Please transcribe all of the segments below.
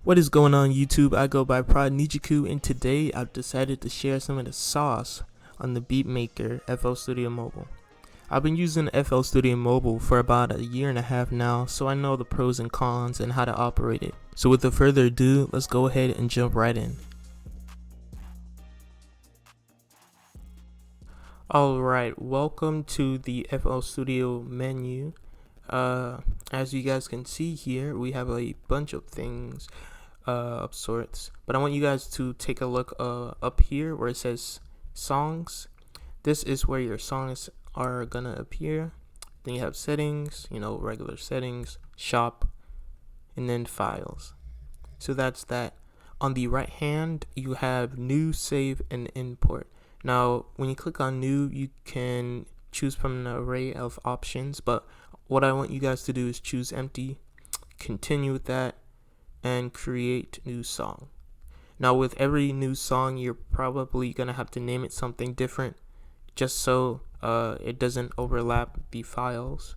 What is going on YouTube? I go by Prod Nijiku, and today I've decided to share some of the sauce on the beatmaker FL Studio Mobile. I've been using FL Studio Mobile for about a year and a half now, so I know the pros and cons and how to operate it. So without further ado, let's go ahead and jump right in. Alright, welcome to the FL Studio menu. As you guys can see here, we have a bunch of things of sorts, but I want you guys to take a look up here where it says songs. This is where your songs are gonna appear. Then you have settings, regular settings, shop, and then files. So that's that. On the right hand, you have new, save, and import. Now when you click on new, you can choose from an array of options, but what I want you guys to do is choose empty, continue with that, and create new song. Now with every new song, you're probably gonna have to name it something different just so it doesn't overlap the files.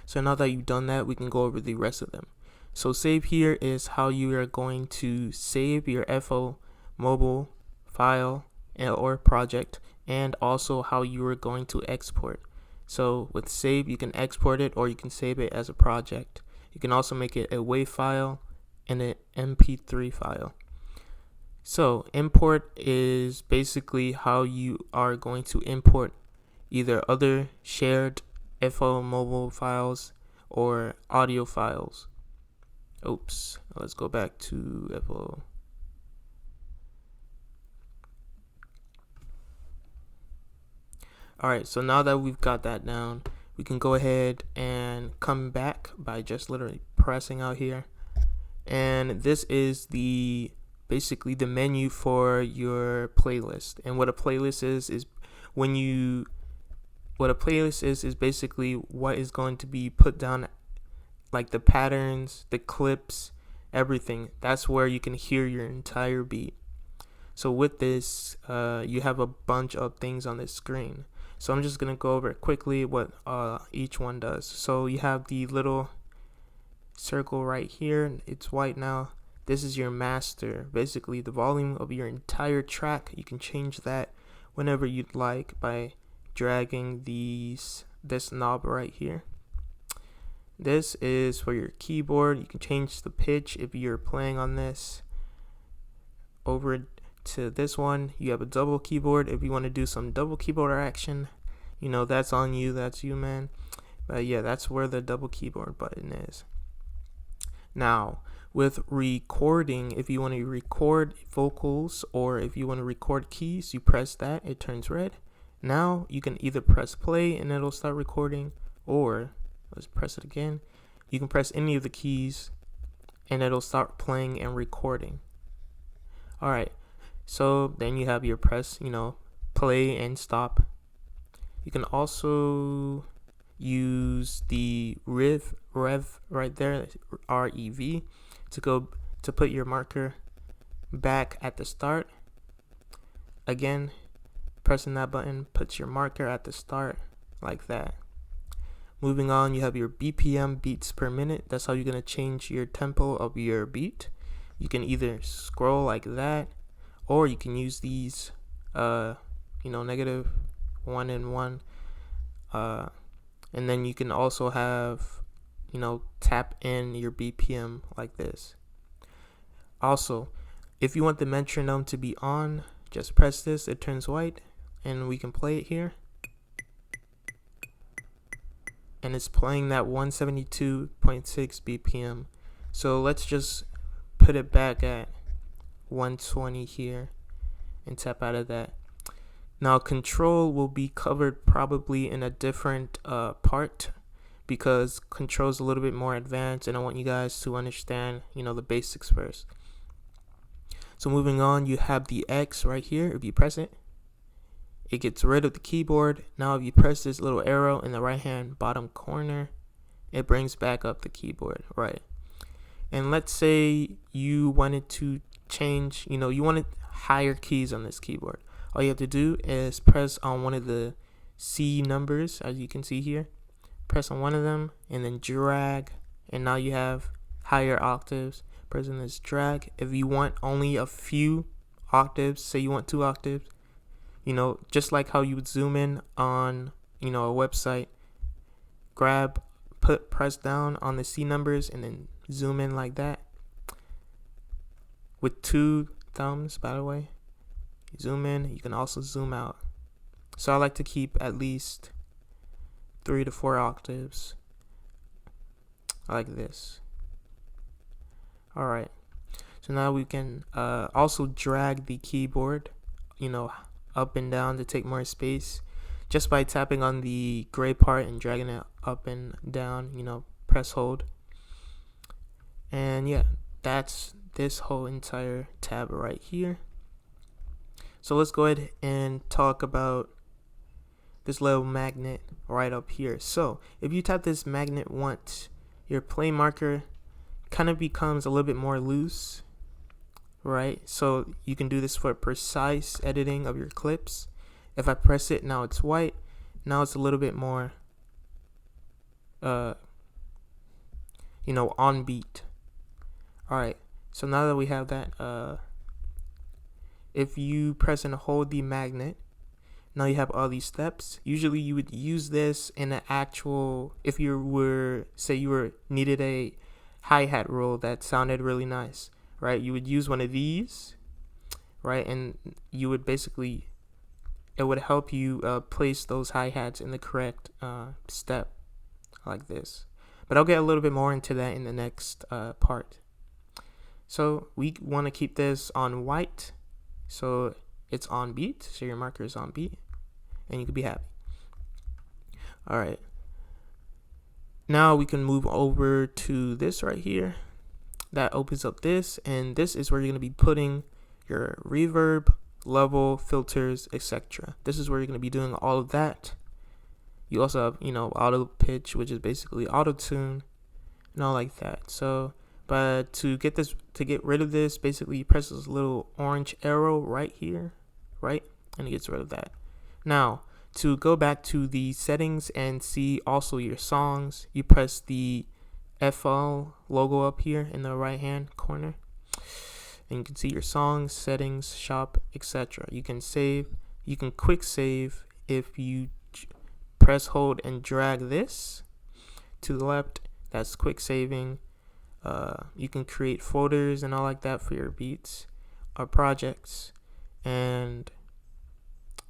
So now that you've done that, we can go over the rest of them. So save here is how you are going to save your FL mobile file or project, and also how you are going to export. So with save, you can export it or you can save it as a project. You can also make it a WAV file and an MP3 file. So import is basically how you are going to import either other shared FL mobile files or audio files. Oops, let's go back to FL. Alright, so now that we've got that down, we can go ahead and come back by just literally pressing out here. And this is basically the menu for your playlist. And what a playlist is basically what is going to be put down, like the patterns, the clips, everything. That's where you can hear your entire beat. So with this, you have a bunch of things on this screen. So I'm just gonna go over quickly what each one does. So you have the little circle right here, it's white now. This is your master, basically the volume of your entire track. You can change that whenever you'd like by dragging this knob right here. This is for your keyboard. You can change the pitch if you're playing on this. Over to this one, you have a double keyboard if you want to do some double keyboard action. That's on you, that's you, man. But yeah, that's where the double keyboard button is. Now with recording, if you want to record vocals or if you want to record keys, you press that, it turns red. Now you can either press play and it'll start recording, or let's press it again, you can press any of the keys and it'll start playing and recording. Alright, so then you have your press, play and stop. You can also use the rev right there, REV, to put your marker back at the start. Again, pressing that button puts your marker at the start like that. Moving on, you have your BPM, beats per minute. That's how you're gonna change your tempo of your beat. You can either scroll like that, or you can use these -1 and 1, and then you can also have tap in your BPM like this. Also, if you want the metronome to be on, just press this, it turns white, and we can play it here, and it's playing that 172.6 BPM. So let's just put it back at 120 here and tap out of that. Now control will be covered probably in a different part, because control is a little bit more advanced and I want you guys to understand the basics first. So moving on, you have the X right here. If you press it, it gets rid of the keyboard. Now if you press this little arrow in the right hand bottom corner, it brings back up the keyboard, right? And let's say you wanted to change, you wanted higher keys on this keyboard. All you have to do is press on one of the C numbers, as you can see here. Press on one of them and then drag, and now you have higher octaves. pressing this drag. If you want only a few octaves, say you want 2 octaves, you know, just like how you would zoom in on, you know, a website, press down on the C numbers and then zoom in like that with 2 thumbs, by the way. You zoom in, you can also zoom out. So I like to keep at least 3 to 4 octaves like this. Alright, so now we can also drag the keyboard, you know, up and down to take more space just by tapping on the gray part and dragging it up and down, you know, press hold. And yeah, that's this whole entire tab right here. So let's go ahead and talk about this little magnet right up here. So if you tap this magnet once, your play marker kind of becomes a little bit more loose, right? So you can do this for precise editing of your clips. If I press it, now it's white. Now it's a little bit more you know, on beat. Alright, so now that we have that, if you press and hold the magnet, now you have all these steps. Usually you would use this in an actual, if you were, say you were needed a hi-hat roll that sounded really nice, right? You would use one of these, right? And you would basically, it would help you place those hi-hats in the correct step like this. But I'll get a little bit more into that in the next part. So we want to keep this on white, so it's on beat, so your marker is on beat, and you can be happy. Alright, now we can move over to this right here. That opens up this, and this is where you're going to be putting your reverb, level, filters, etc. This is where you're going to be doing all of that. You also have, you know, auto pitch, which is basically auto tune and all like that. So but to get rid of this, basically you press this little orange arrow right here, right, and it gets rid of that. Now to go back to the settings and see also your songs, you press the FL logo up here in the right hand corner, and you can see your songs, settings, shop, etc. You can save, you can quick save if you press, hold, and drag this to the left. That's quick saving. You can create folders and all like that for your beats or projects, and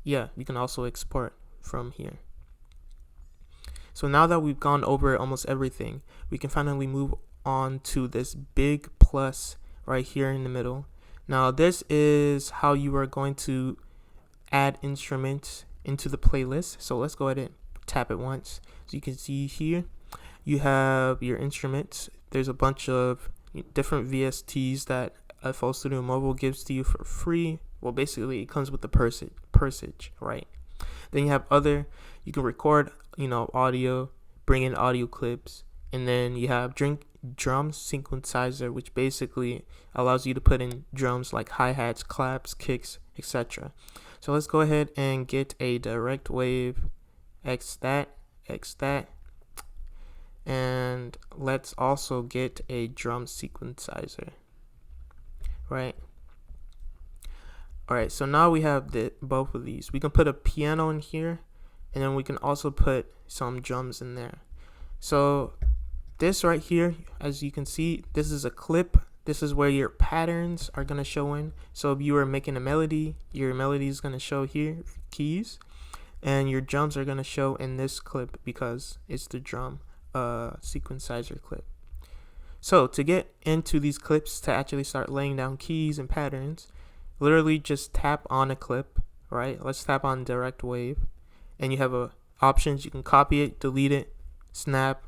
yeah, you can also export from here. So now that we've gone over almost everything, we can finally move on to this big plus right here in the middle. Now this is how you are going to add instruments into the playlist. So let's go ahead and tap it once. So you can see here you have your instruments. There's a bunch of different VSTs that FL Studio Mobile gives to you for free. Well, basically it comes with the persage, right? Then you have other, you can record, you know, audio, bring in audio clips, and then you have drum sequencer, which basically allows you to put in drums like hi-hats, claps, kicks, etc. So let's go ahead and get a direct wave, X that, and let's also get a drum sequencer, right? Alright, so now we have both of these. We can put a piano in here, and then we can also put some drums in there. So this right here, as you can see, this is a clip. This is where your patterns are going to show in. So if you are making a melody, your melody is going to show here, keys, and your drums are going to show in this clip because it's the drum sequencer clip. So to get into these clips, to actually start laying down keys and patterns, literally just tap on a clip, right? Let's tap on direct wave, and you have options. You can copy it, delete it, snap,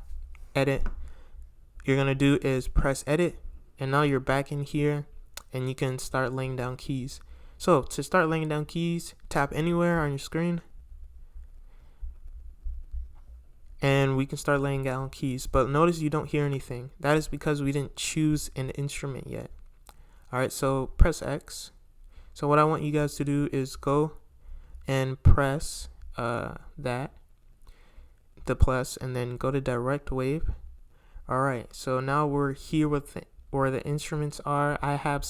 edit. You're gonna do is press edit, and now you're back in here, and you can start laying down keys. So to start laying down keys, tap anywhere on your screen, and we can start laying down keys. But notice you don't hear anything. That is because we didn't choose an instrument yet. Alright, so press X. So what I want you guys to do is go and press the plus, and then go to direct wave. Alright, so now we're here with where the instruments are. I have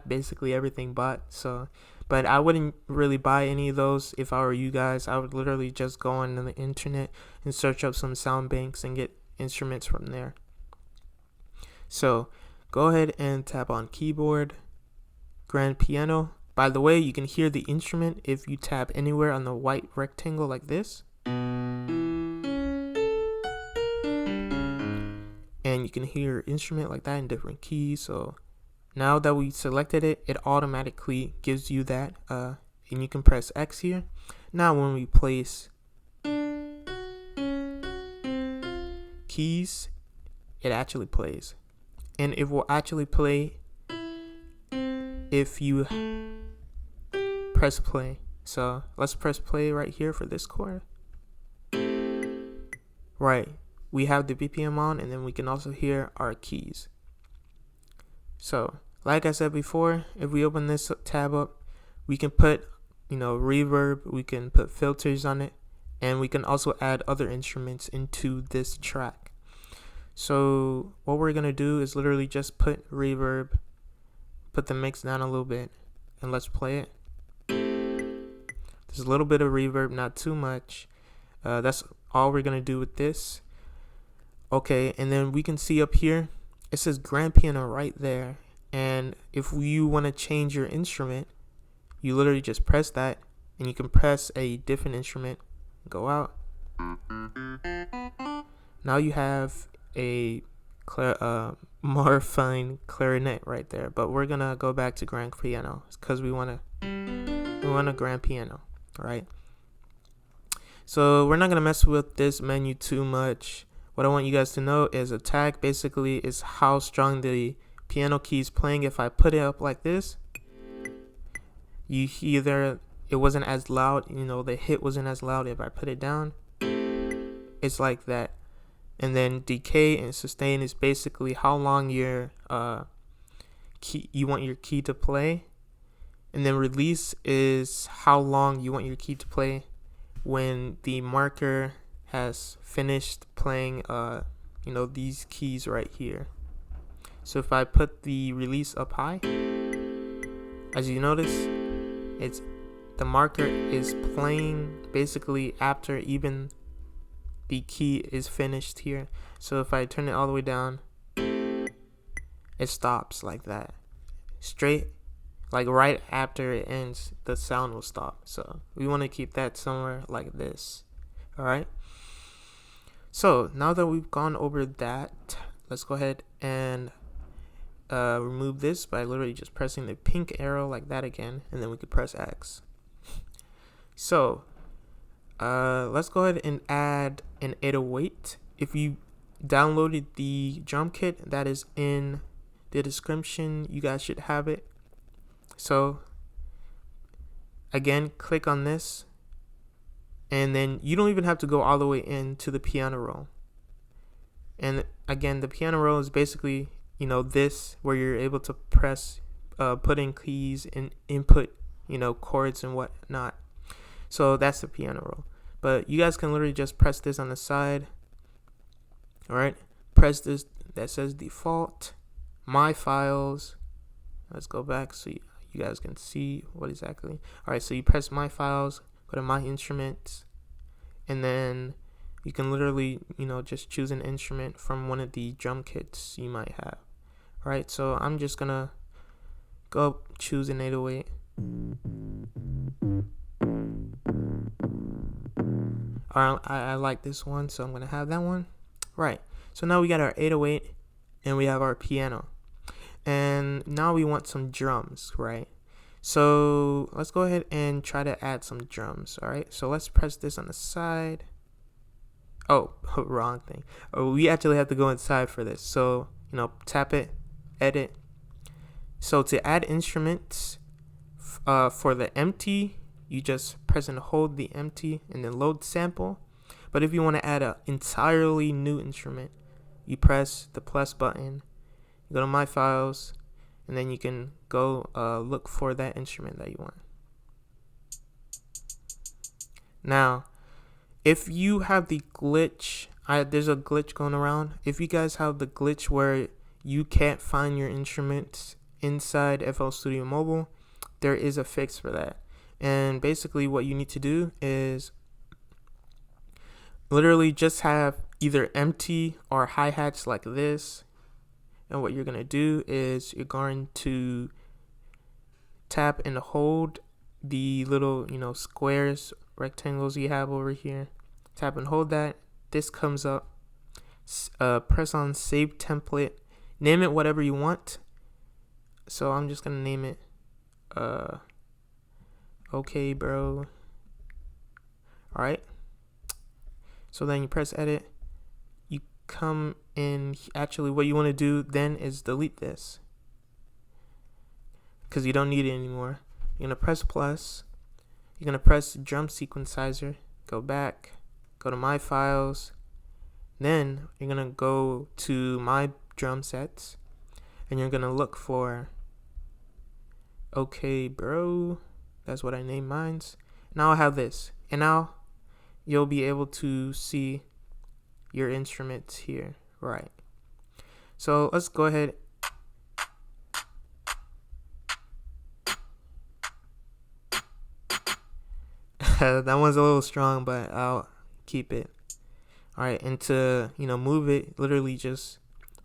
basically everything bought, so but I wouldn't really buy any of those if I were you guys. I would literally just go on the internet and search up some sound banks and get instruments from there. So go ahead and tap on keyboard, grand piano. By the way, you can hear the instrument if you tap anywhere on the white rectangle like this. And you can hear instrument like that in different keys. So now that we selected it, it automatically gives you that, and you can press X here. Now when we place keys, it actually plays, and it will actually play if you press play. So let's press play right here for this chord. Right, we have the BPM on, and then we can also hear our keys. So like I said before, if we open this tab up, we can put, reverb, we can put filters on it, and we can also add other instruments into this track. So what we're gonna do is literally just put reverb, put the mix down a little bit, and let's play it. There's a little bit of reverb, not too much. That's all we're gonna do with this. Okay, and then we can see up here, it says grand piano right there. And if you want to change your instrument, you literally just press that, and you can press a different instrument, go out. Now you have a more fine clarinet right there, but we're gonna go back to grand piano because we want a grand piano, right? So we're not gonna mess with this menu too much. What I want you guys to know is attack basically is how strong the piano keys playing. If I put it up like this, you either it wasn't as loud, the hit wasn't as loud. If I put it down, it's like that. And then decay and sustain is basically how long your key you want your key to play, and then release is how long you want your key to play when the marker has finished playing these keys right here. So if I put the release up high, as you notice, the marker is playing basically after even the key is finished here. So if I turn it all the way down, it stops like that. Straight, like right after it ends, the sound will stop. So we want to keep that somewhere like this. Alright. So now that we've gone over that, let's go ahead and remove this by literally just pressing the pink arrow like that again, and then we could press X. So let's go ahead and add an 808. If you downloaded the drum kit, that is in the description, you guys should have it. So again, click on this, and then you don't even have to go all the way into the piano roll. And again, the piano roll is basically this, where you're able to press, put in keys and input, chords and whatnot. So that's the piano roll. But you guys can literally just press this on the side. All right, press this that says default, my files. Let's go back so you guys can see what exactly. All right, so you press my files, go to my instruments, and then you can literally, just choose an instrument from one of the drum kits you might have. All right, so I'm just gonna go choose an 808. I like this one, so I'm gonna have that one. Right, so now we got our 808 and we have our piano, and now we want some drums, right? So let's go ahead and try to add some drums. All right, so let's press this on the side. Oh, wrong thing. Oh, we actually have to go inside for this. So tap it, edit. So to add instruments, for the empty, you just press and hold the empty and then load sample. But if you want to add an entirely new instrument, you press the plus button, you go to my files, and then you can go look for that instrument that you want. Now, if you have the glitch, there's a glitch going around. If you guys have the glitch where you can't find your instruments inside FL Studio Mobile, there is a fix for that. And basically what you need to do is literally just have either empty or hi-hats like this. And what you're going to do is you're going to tap and hold the little, squares, rectangles you have over here. Tap and hold that. This comes up. Press on Save Template. Name it whatever you want. So I'm just going to name it okay, bro. Alright. So then you press edit. You come in. Actually, what you want to do then is delete this, because you don't need it anymore. You're going to press plus. You're going to press drum sequencizer. Go back. Go to my files. Then you're going to go to my drum sets. And you're going to look for okay, bro. That's what I named mine. Now I have this. And now you'll be able to see your instruments here. Right. So let's go ahead. That one's a little strong, but I'll keep it. Alright, and to move it, literally just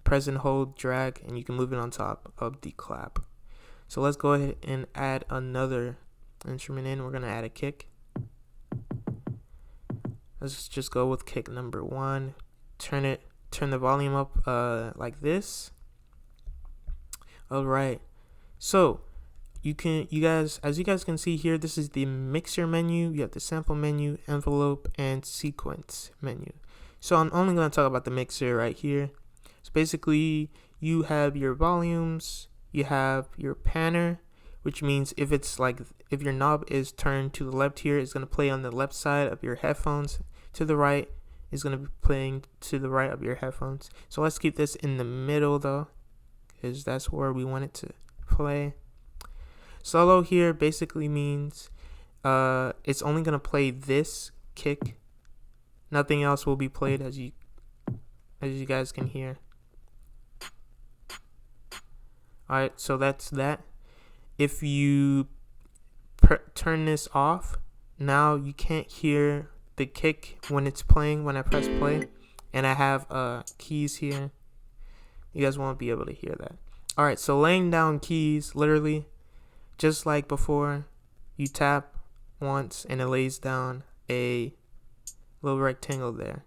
press and hold, drag, and you can move it on top of the clap. So let's go ahead and add another instrument in. We're gonna add a kick. Let's just go with kick number 1. Turn the volume up like this. Alright. So as you guys can see here, this is the mixer menu. You have the sample menu, envelope, and sequence menu. So I'm only going to talk about the mixer right here. So basically, you have your volumes, you have your panner, which means if your knob is turned to the left here, it's going to play on the left side of your headphones. To the right is going to be playing to the right of your headphones. So let's keep this in the middle though, because that's where we want it to play. Solo here basically means it's only going to play this kick. Nothing else will be played, as you guys can hear. Alright, so that's that. If you turn this off, now you can't hear the kick when it's playing, when I press play. And I have keys here. You guys won't be able to hear that. Alright, so laying down keys, literally, just like before, you tap once and it lays down a little rectangle there.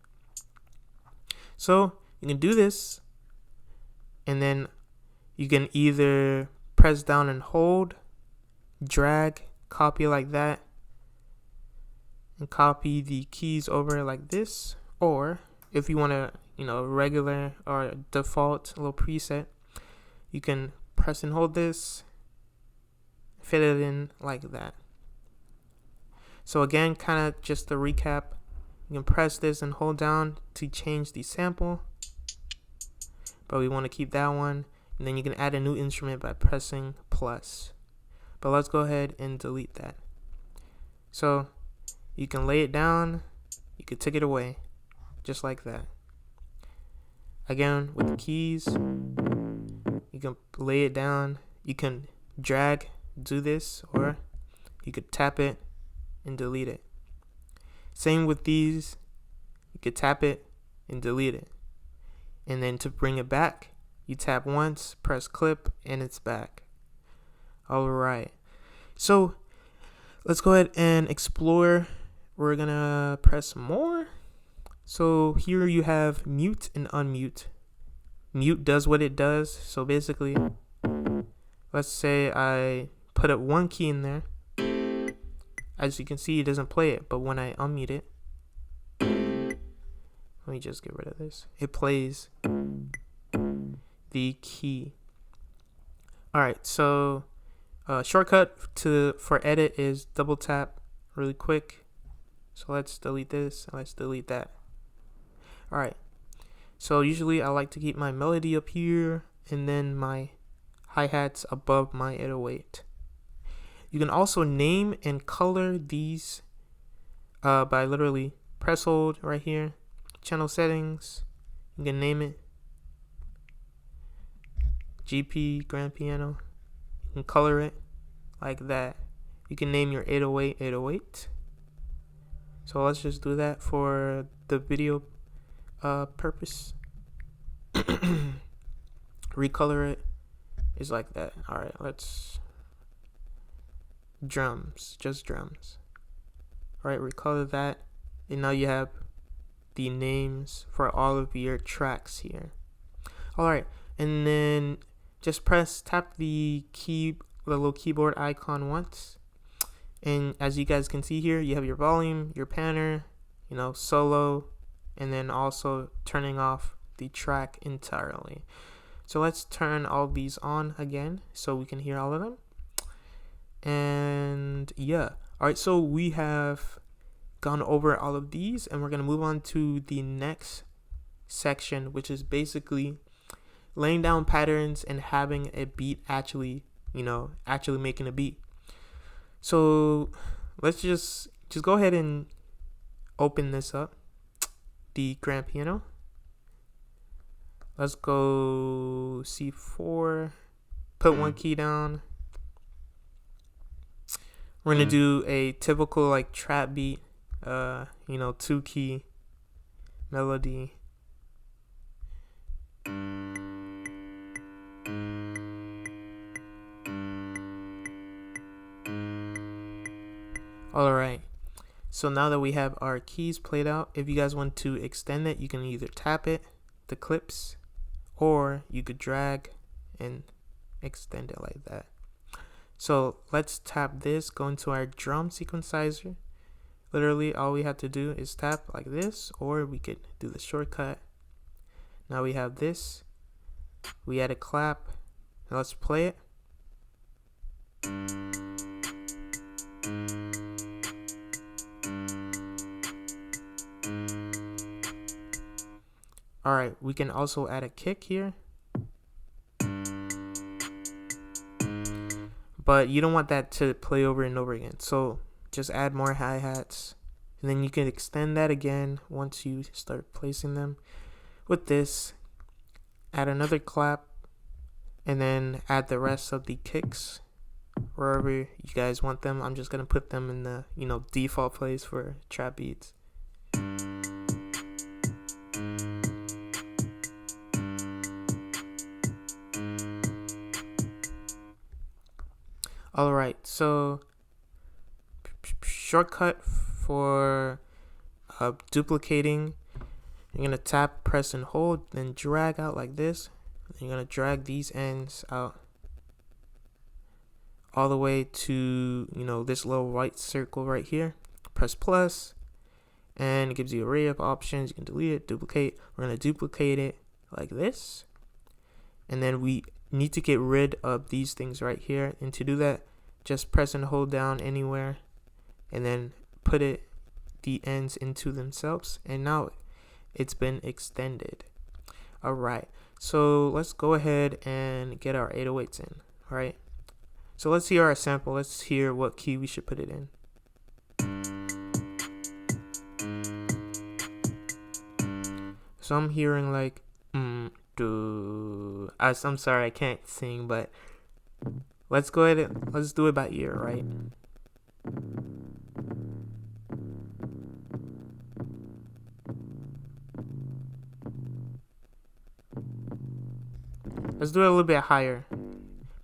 So you can do this, and then you can either press down and hold, drag, copy like that, and copy the keys over like this. Or if you want a regular or default little preset, you can press and hold this, fit it in like that. So again, kind of just to recap, you can press this and hold down to change the sample, but we want to keep that one. And then you can add a new instrument by pressing plus. But let's go ahead and delete that. So you can lay it down, you can take it away, just like that. Again, with the keys, you can lay it down, you can drag, do this, or you could tap it and delete it. Same with these, you could tap it and delete it. And then to bring it back, you tap once, press clip, and it's back. Alright, so let's go ahead and explore. We're gonna press more. So here you have mute and unmute. Mute does what it does. So basically, let's say I put up one key in there. As you can see, it doesn't play it, but when I unmute it, let me just get rid of this. It plays the key. Alright, so shortcut for edit is double tap really quick. So let's delete this and let's delete that. Alright, so usually I like to keep my melody up here and then my hi-hats above my 808. You can also name and color these by literally press hold right here. Channel settings, you can name it. GP grand piano. You can color it like that. You can name your 808 808. So let's just do that for the video purpose. Recolor it is like that. Alright, let's drums, just drums. Alright, recolor that, and now you have the names for all of your tracks here. Alright, and then just tap the little keyboard icon once, and as you guys can see here, you have your volume, your panner, solo, and then also turning off the track entirely. So let's turn all these on again so we can hear all of them. And yeah, alright, so we have gone over all of these, and we're going to move on to the next section, which is basically laying down patterns and having a beat actually making a beat. So let's just go ahead and open this up, the grand piano. Let's go C4, put one key down. We're gonna do a typical like trap beat, 2-key melody. Alright, so now that we have our keys played out, if you guys want to extend it, you can either tap it, the clips, or you could drag and extend it like that. So let's tap this, go into our drum sequencer. Literally all we have to do is tap like this, or we could do the shortcut. Now we have this, we add a clap, now let's play it. Alright, we can also add a kick here, but you don't want that to play over and over again, so just add more hi-hats, and then you can extend that again once you start placing them. With this, add another clap, and then add the rest of the kicks wherever you guys want them. I'm just gonna put them in the default place for trap beats. Alright, so shortcut for duplicating, you're gonna tap, press, and hold, then drag out like this. You're gonna drag these ends out all the way to this little white circle right here. Press plus, and it gives you an array of options. You can delete it, duplicate. We're gonna duplicate it like this, and then we need to get rid of these things right here, and to do that, just press and hold down anywhere, and then put the ends into themselves, and now it's been extended. Alright, so let's go ahead and get our 808s in. Alright, so let's hear our sample. Let's hear what key we should put it in. So I'm hearing like I'm sorry, I can't sing, but let's go ahead and let's do it by ear, right? Let's do it a little bit higher.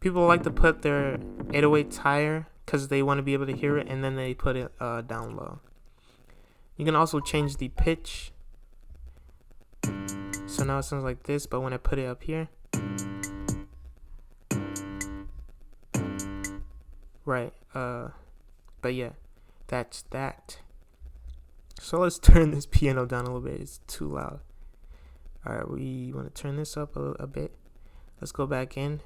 People like to put their 808s higher because they want to be able to hear it, and then they put it down low. You can also change the pitch. So now it sounds like this, but when I put it up here, right, but yeah, that's that. So let's turn this piano down a little bit, it's too loud. Alright, we want to turn this up a bit. Let's go back in.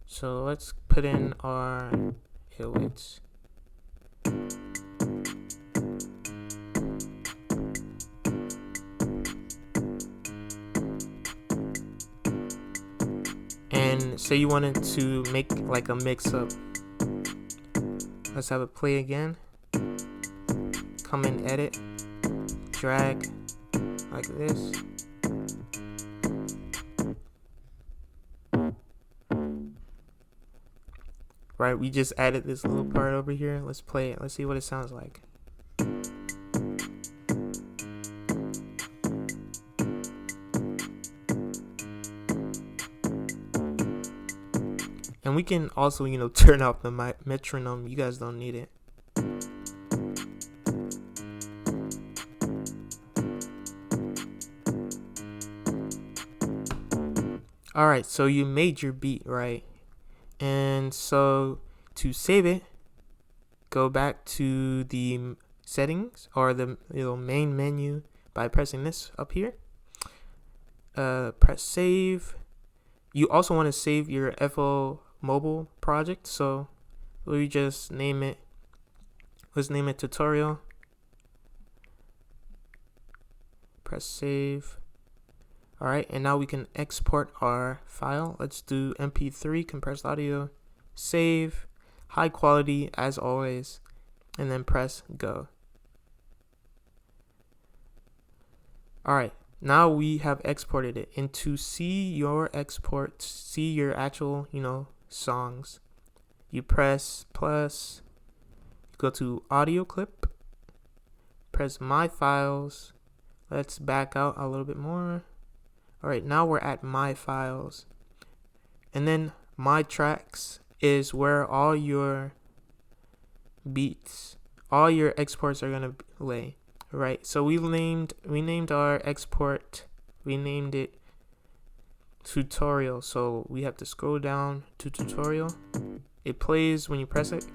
So let's put in our 808s. And say you wanted to make like a mix up. Let's have it play again. come in edit, drag like this. Right, we just added this little part over here. Let's play it. Let's see what it sounds like. And we can also, turn off the metronome. You guys don't need it. Alright, so you made your beat, right? And so to save it, go back to the settings or the main menu by pressing this up here. Press save. You also want to save your FL mobile project, so we just name it. Let's name it tutorial. Press save. Alright, and now we can export our file. Let's do MP3 compressed audio, save, high quality as always, and then press go. Alright, now we have exported it. And to see your export, see your actual, songs, you press plus, go to audio clip, press my files. Let's back out a little bit more. Alright, now we're at my files. And then my tracks is where all your beats, all your exports are gonna lay. Right, so we named our export, we named it tutorial. So we have to scroll down to tutorial. It plays when you press it.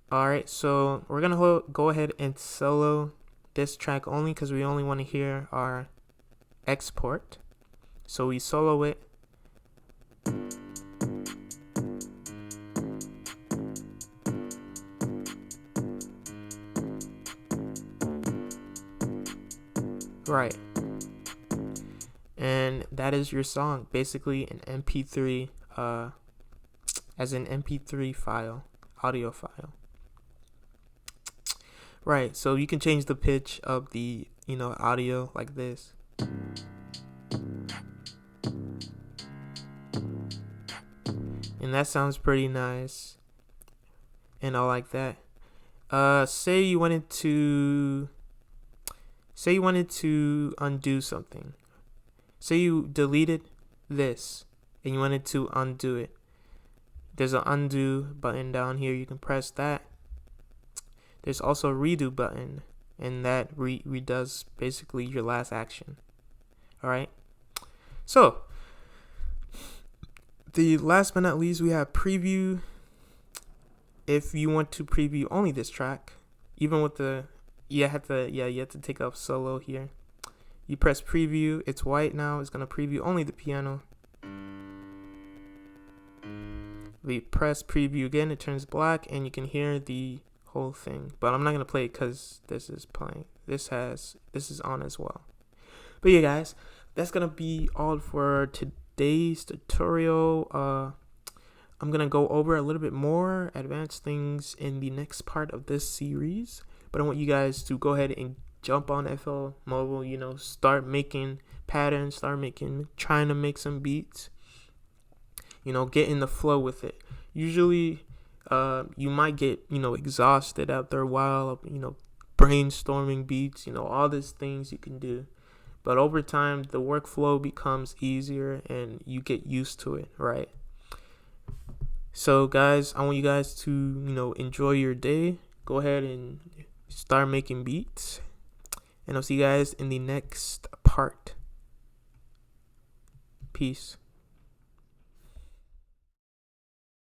Alright, so we're gonna go ahead and solo this track only because we only want to hear our export. So we solo it. Right. And that is your song, basically an MP3 as an MP3 file, audio file. Right, so you can change the pitch of the audio like this. And that sounds pretty nice and all like that. Say you wanted to undo something. Say you deleted this and you wanted to undo it. There's an undo button down here. You can press that. There's also a redo button, and that redoes basically your last action. Alright, so the last but not least, we have preview. If you want to preview only this track, even with the you have to take up solo here. You press preview, it's white now, it's gonna preview only the piano. We press preview again, it turns black and you can hear the whole thing. But I'm not gonna play it because this is playing. This is on as well. But yeah guys, that's gonna be all for today's tutorial. I'm gonna go over a little bit more advanced things in the next part of this series. But I want you guys to go ahead and jump on FL Mobile, start making patterns, trying to make some beats, get in the flow with it. Usually, you might get, exhausted after a while of, brainstorming beats, all these things you can do. But over time, the workflow becomes easier and you get used to it, right? So guys, I want you guys to, enjoy your day. Go ahead and start making beats. And I'll see you guys in the next part. Peace.